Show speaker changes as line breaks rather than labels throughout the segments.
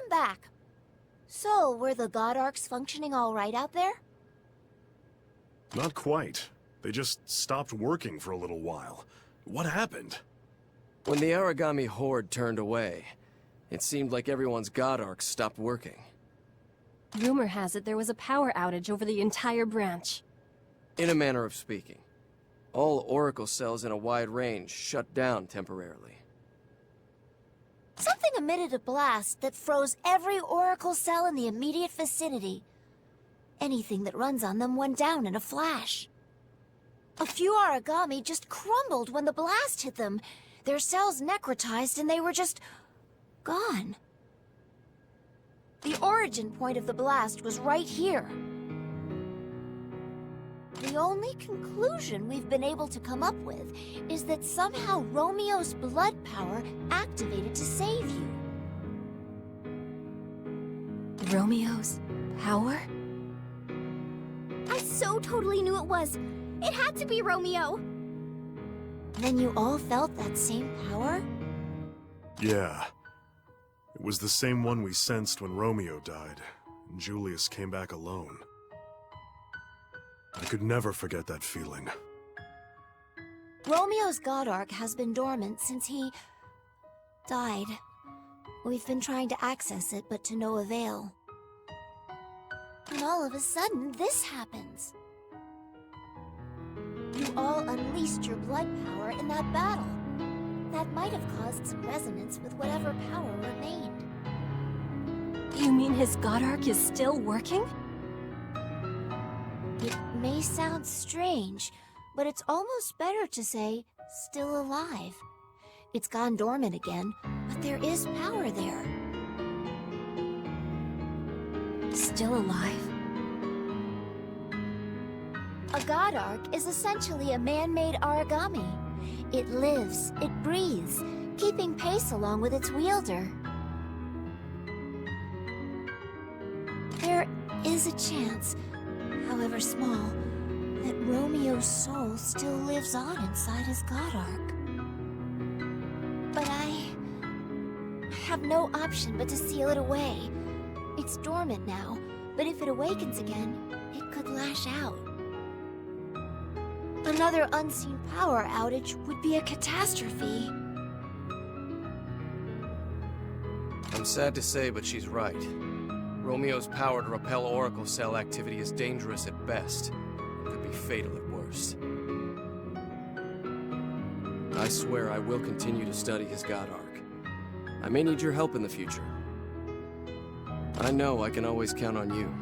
Welcome back. So, were the God Arcs functioning all right out there?
Not quite. They just stopped working for a little while. What happened?
When the origami horde turned away, it seemed like everyone's God Arcs stopped working.
Rumor has it there was a power outage over the entire branch.
In a manner of speaking. All Oracle cells in a wide range shut down temporarily.
Something emitted a blast that froze every Oracle cell in the immediate vicinity. Anything that runs on them went down in a flash. A few origami just crumbled when the blast hit them. Their cells necrotized and they were just gone. The origin point of the blast was right here. The only conclusion we've been able to come up with is that somehow Romeo's blood power activated to save you.
Romeo's power?
I so totally knew it was. It had to be Romeo.
Then you all felt that same power?
Yeah. It was the same one we sensed when Romeo died, and Julius came back alone. I could never forget that feeling.
Romeo's God Arc has been dormant since he died. We've been trying to access it, but to no avail. And all of a sudden, this happens. You all unleashed your blood power in that battle. That might have caused some resonance with whatever power remained.
You mean his God Arc is still working?
It may sound strange, but it's almost better to say, still alive. It's gone dormant again, but there is power there.
Still alive?
A God Arc is essentially a man-made origami. It lives, it breathes, keeping pace along with its wielder. There is a chance, however small, that Romeo's soul still lives on inside his God Arc. But I have no option but to seal it away. It's dormant now, but if it awakens again, it could lash out. Another unseen power outage would be a catastrophe.
I'm sad to say, but she's right. Romeo's power to repel Oracle cell activity is dangerous at best, and could be fatal at worst. I swear I will continue to study his God Arc. I may need your help in the future. I know I can always count on you.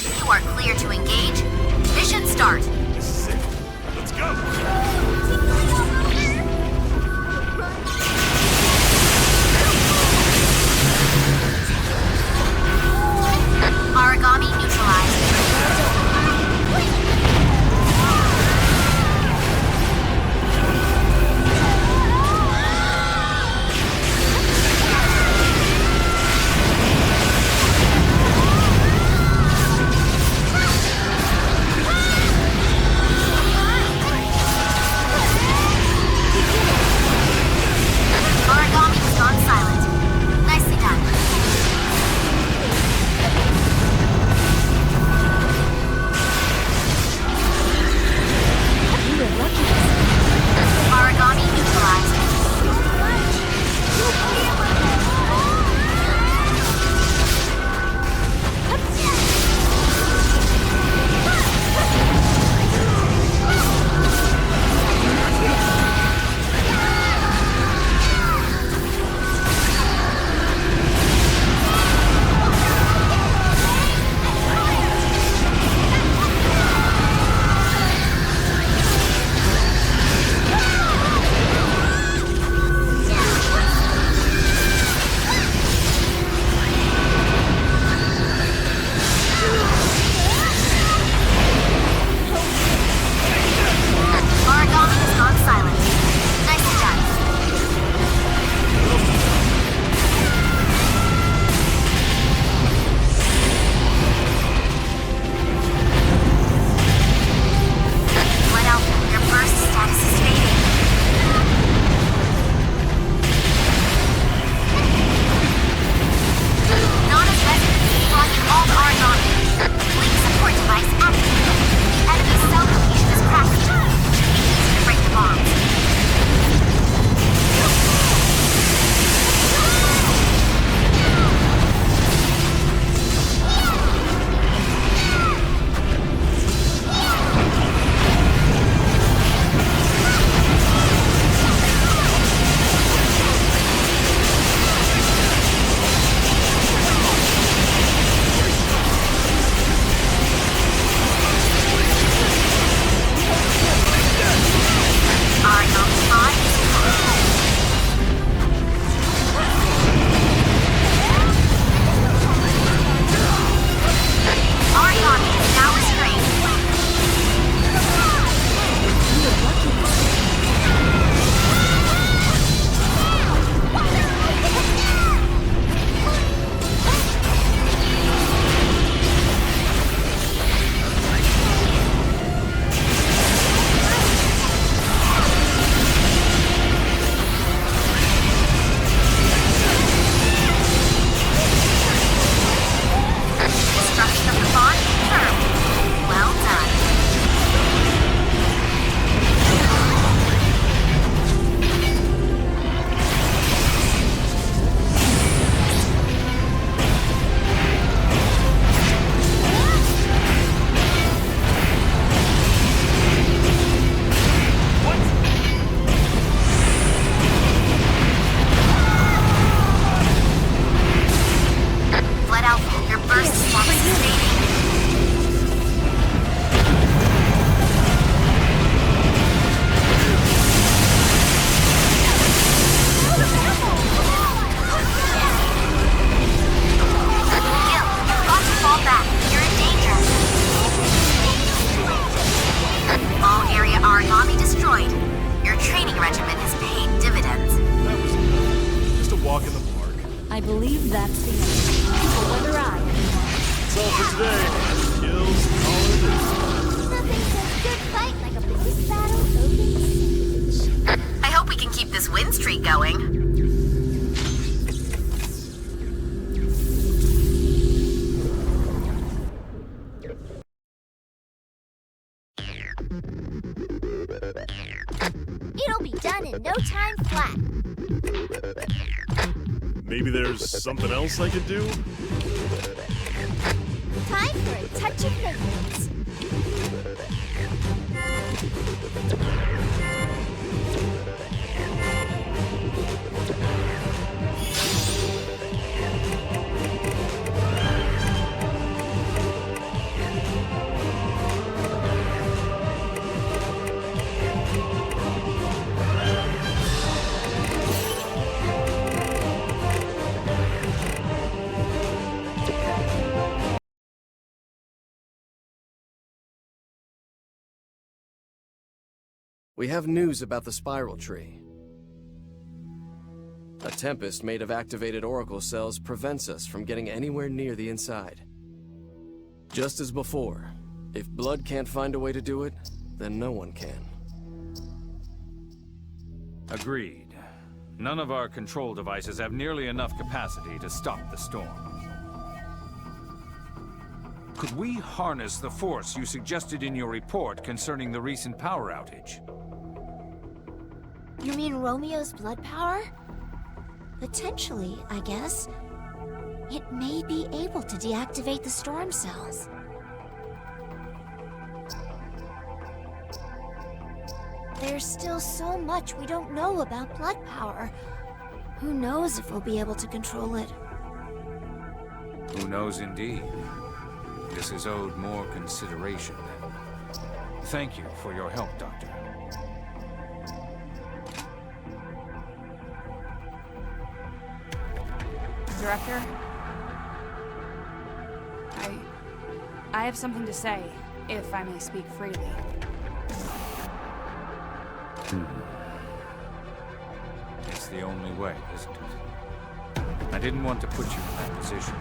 You are clear to engage. Mission start.
This is it. Let's go!
Origami neutralized. Origami has gone silent. Nicely done.
You were lucky.
Origami neutralized. Origami has gone silent. Nicely done. Let out. Your burst status is fading. Nana's residence blocking all origami. Link support device activated. The enemy's cell location is cracking. Should be easy to break the bombs. Origami pod is Origami is now restrained. Destruction of the bond confirmed. Well done. Let out. Your burst status is fading. Gil, you've got to fall back. You're in danger. All area origami destroyed. Your training regimen has paid dividends.
That was enough. Just a walk in the park.
I believe that's the end. People whether I
That's all for today. Gil's all
Nothing says good fight like a police battle over.
I hope we can keep this win streak going.
It'll be done in no time flat.
Maybe there's something else I could do?
Time for a touch of maintenance.
We have news about the spiral tree. A tempest made of activated oracle cells prevents us from getting anywhere near the inside. Just as before, if blood can't find a way to do it, then no one can.
Agreed. None of our control devices have nearly enough capacity to stop the storm. Could we harness the force you suggested in your report concerning the recent power outage?
You mean Romeo's blood power? Potentially, I guess. It may be able to deactivate the storm cells. There's still so much we don't know about blood power. Who knows if we'll be able to control it?
Who knows indeed. This is owed more consideration. Thank you for your help, Doctor.
Director? I have something to say, if I may speak freely.
It's the only way, isn't it? I didn't want to put you in that position.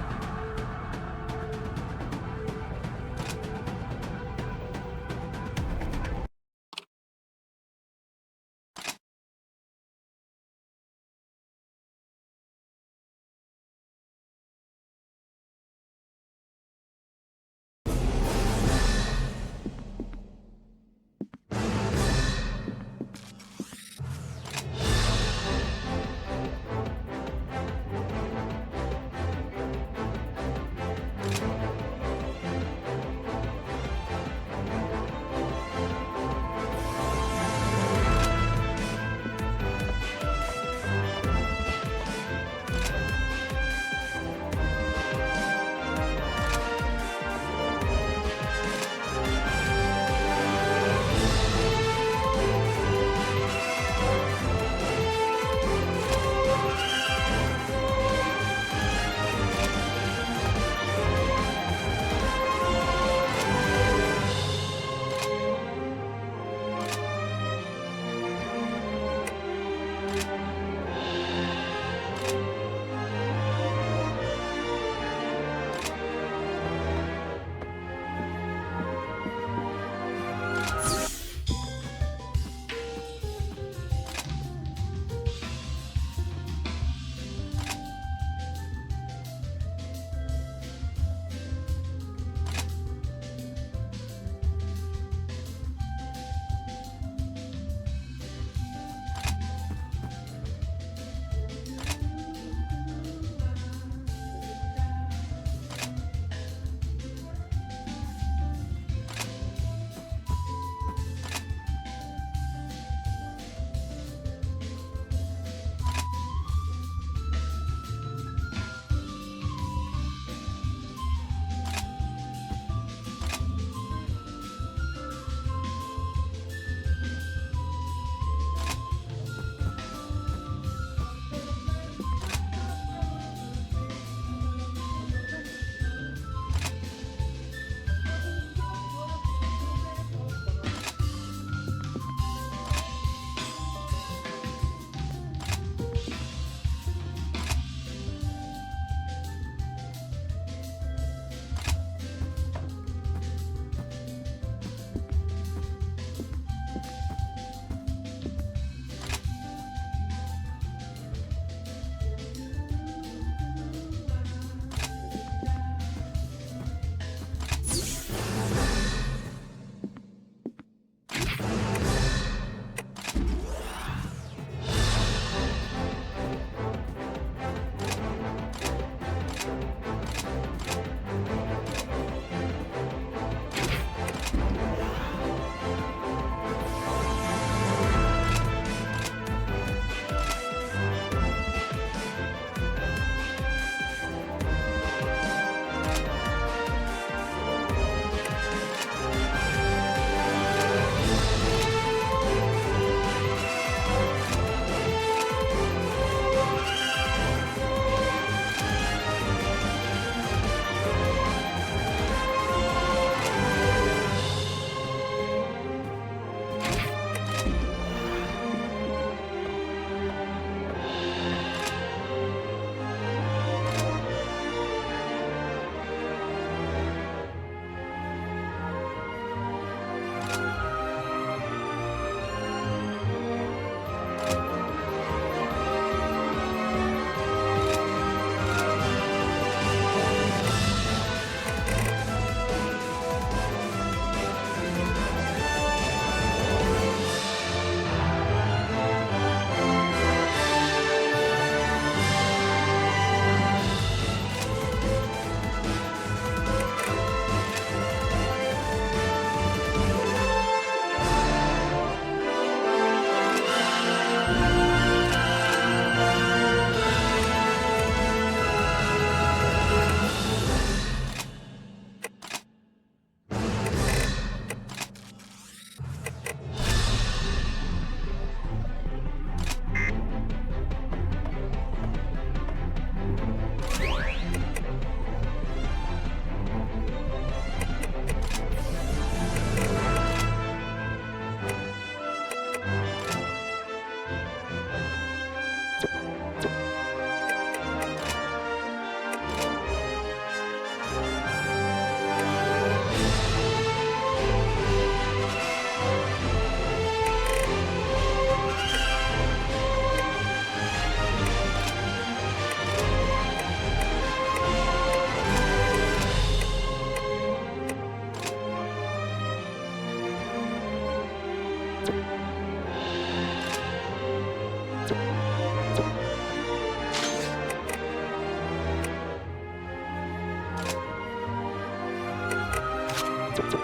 Unit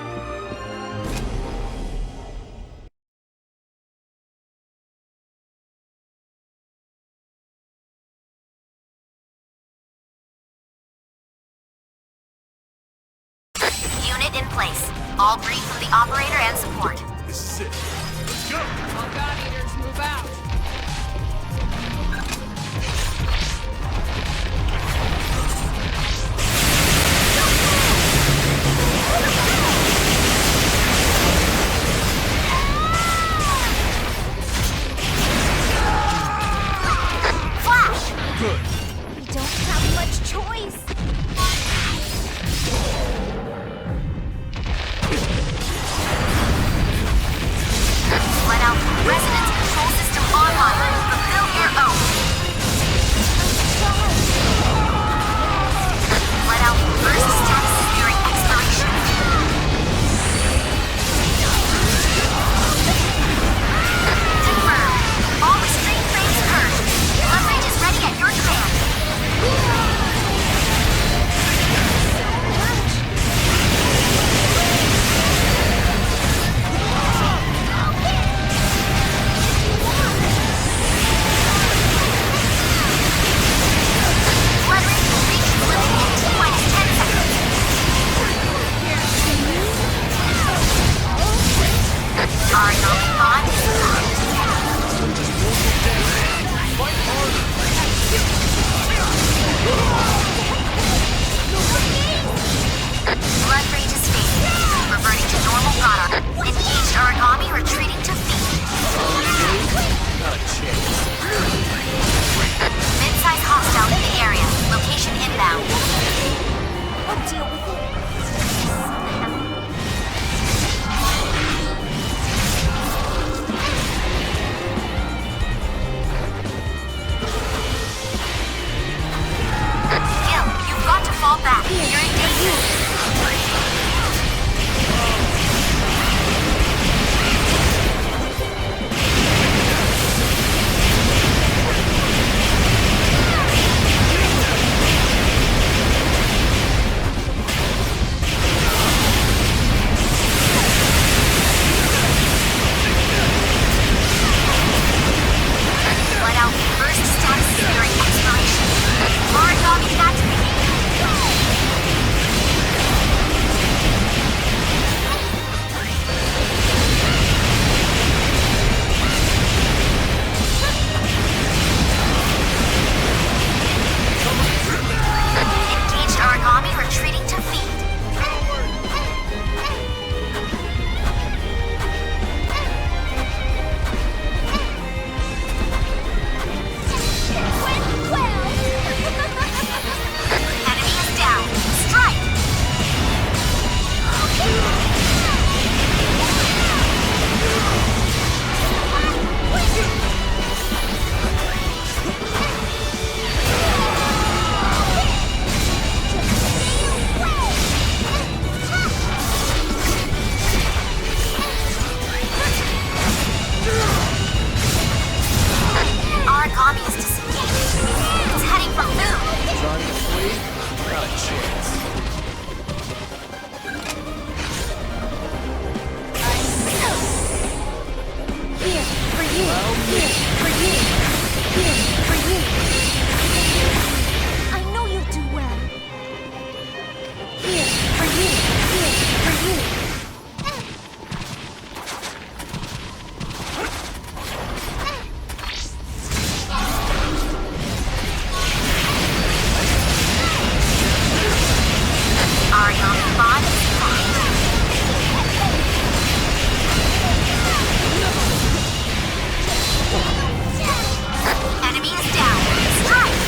in place. All green from the operator and support.
This is it. Let's go!
All God Eaters, move out!
Flash!
Good.
We don't have much choice.
Let out resonance control system online. Fulfill your oath. Let out burst status during expiration. Confirmed. All restraint frames purged. Blood rage is ready at your command. Blood rage will reach its limit in T-minus 10 seconds. Our atomic bond is formed. Blood rage is fading, reverting to normal product. Engaged origami retreating to feet. Mid-size hostile in the area. Location inbound.
I'll deal with it.
Gil, you've got to fall back. You're in danger. Let out burst status during expiration. Origami activated. Engaged origami retreating to feet. Enemy is down. Strike! Origami is disengaged. It's heading for Moon.
Trying to flee? Not a chance.
Here, for you. Here, for you. Here, for you. I know you'll do well. Here, for you. Here, for you.
Origami bond is formed. Enemy is down. Strike!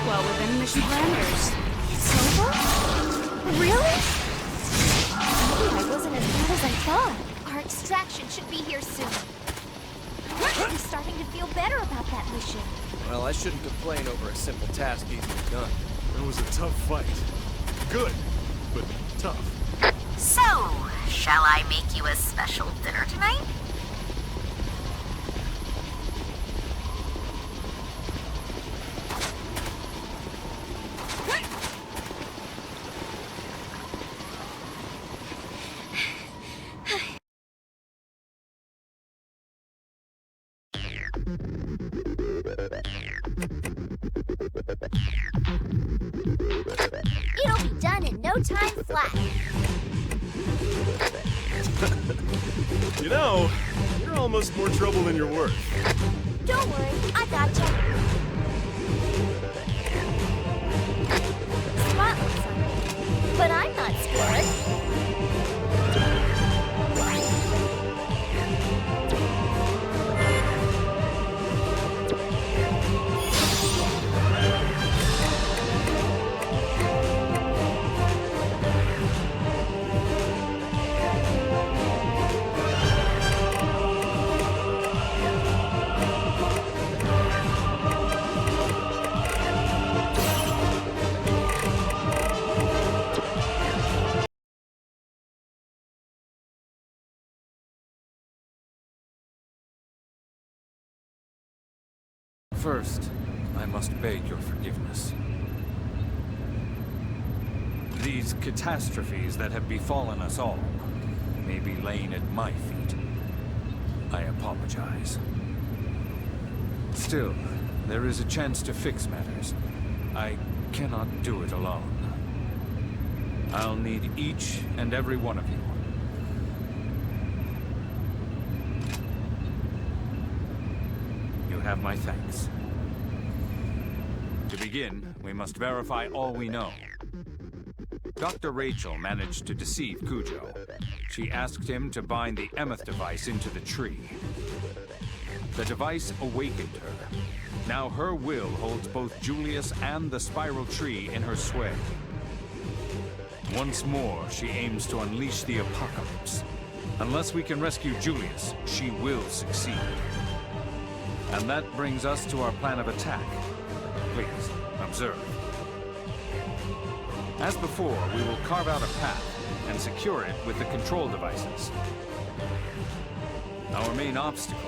Well, within mission parameters.
It's over? Really? Maybe I wasn't as bad as I thought. Our extraction should be here soon. I'm starting to feel better about that mission.
Well, I shouldn't complain over a simple task easily done.
It was a tough fight. Good, but tough.
So, shall I make you a special dinner tonight?
It'll be done in no time flat.
You know, you're almost more trouble than you're worth.
Don't worry, I gotcha. Spot looks on me, but I'm not scared.
First, I must beg your forgiveness. These catastrophes that have befallen us all may be laying at my feet. I apologize. Still, there is a chance to fix matters. I cannot do it alone. I'll need each and every one of you. You have my thanks. To begin, we must verify all we know. Dr. Rachel managed to deceive Cujo. She asked him to bind the Emeth device into the tree. The device awakened her. Now her will holds both Julius and the spiral tree in her sway. Once more, she aims to unleash the apocalypse. Unless we can rescue Julius, she will succeed. And that brings us to our plan of attack. Please, observe. As before, we will carve out a path and secure it with the control devices. Our main obstacle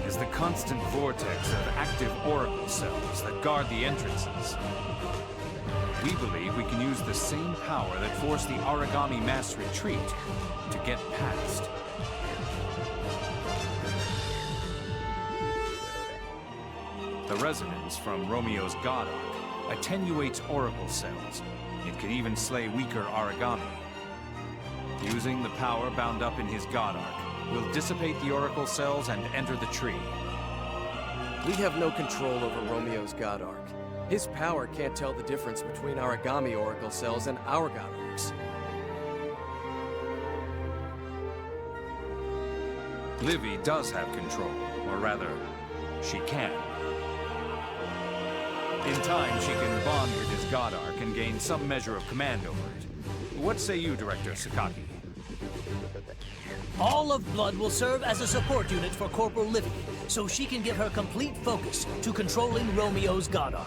is the constant vortex of active oracle cells that guard the entrances. We believe we can use the same power that forced the Origami mass retreat to get past. The resonance from Romeo's God Arc attenuates oracle cells. It can even slay weaker origami. Using the power bound up in his God Arc, we'll dissipate the oracle cells and enter the tree.
We have no control over Romeo's God Arc. His power can't tell the difference between Origami Oracle cells and our God Arcs.
Livy does have control, or rather, she can. In time, she can bond with his God Arc and gain some measure of command over it. What say you, Director Sakaki?
All of Blood will serve as a support unit for Corporal Livy, so she can give her complete focus to controlling Romeo's God Arc.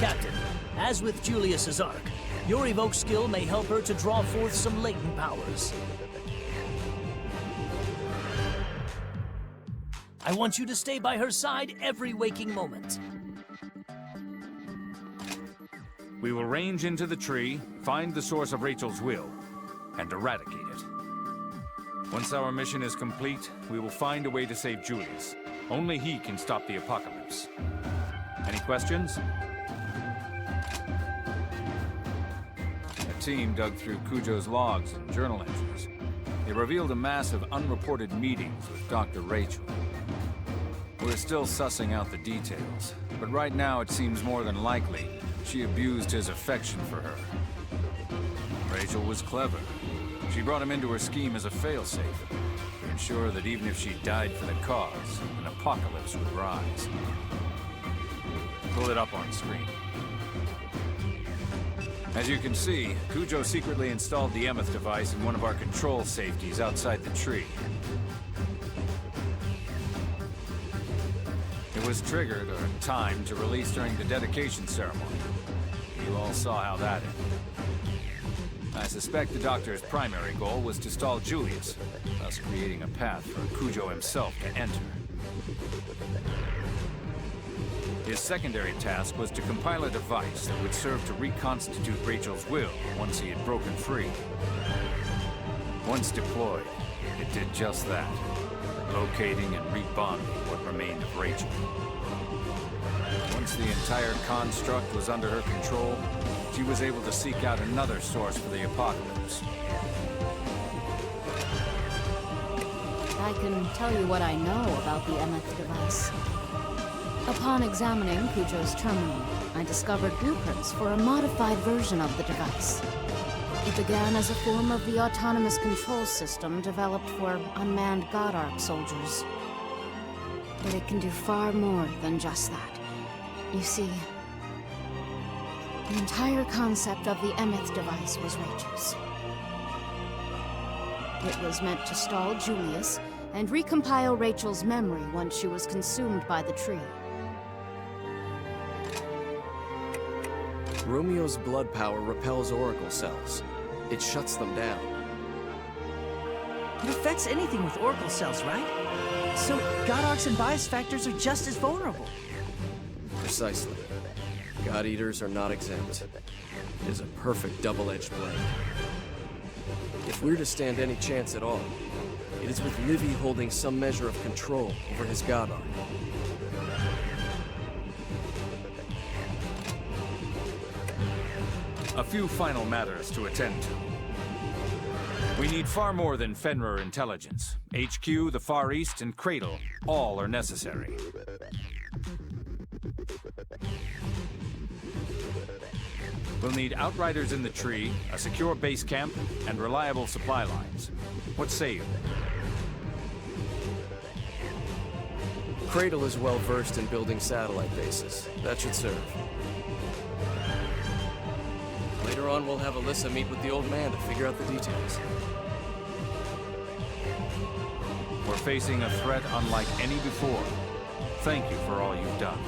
Captain, as with Julius's Arc, your evoke skill may help her to draw forth some latent powers. I want you to stay by her side every waking moment.
We will range into the tree, find the source of Rachel's will, and eradicate it. Once our mission is complete, we will find a way to save Julius. Only he can stop the apocalypse. Any questions? A team dug through Cujo's logs and journal entries. They revealed a mass of unreported meetings with Dr. Rachel. We're still sussing out the details, but right now it seems more than likely she abused his affection for her. Rachel was clever. She brought him into her scheme as a failsafe, to ensure that even if she died for the cause, an apocalypse would rise. pull it up on screen. As you can see, Cujo secretly installed the Emeth device in one of our control safeties outside the tree. It was triggered or timed to release during the dedication ceremony. You all saw how that ended. I suspect the Doctor's primary goal was to stall Julius, thus creating a path for Cujo himself to enter. His secondary task was to compile a device that would serve to reconstitute Rachel's will once he had broken free. Once deployed, it did just that, locating and rebonding what remained of Rachel. Once the entire construct was under her control, she was able to seek out another source for the apocalypse.
I can tell you what I know about the Emeth device. Upon examining Cujo's terminal, I discovered blueprints for a modified version of the device. It began as a form of the autonomous control system developed for unmanned God Ark soldiers. But it can do far more than just that. You see, the entire concept of the Emeth device was Rachel's. It was meant to stall Julius and recompile Rachel's memory once she was consumed by the tree.
Romeo's blood power repels Oracle cells. It shuts them down.
It affects anything with Oracle cells, right? So God Arks and bias factors are just as vulnerable.
Precisely. God Eaters are not exempt. It is a perfect double-edged blade. If we're to stand any chance at all, it is with Livy holding some measure of control over his God Ark.
A few final matters to attend to. We need far more than Fenrir intelligence. HQ, the Far East, and Cradle all are necessary. We'll need outriders in the tree, a secure base camp, and reliable supply lines. What say you?
Cradle is well versed in building satellite bases. That should serve. Later on, we'll have Alyssa meet with the old man to figure out the details.
We're facing a threat unlike any before. Thank you for all you've done.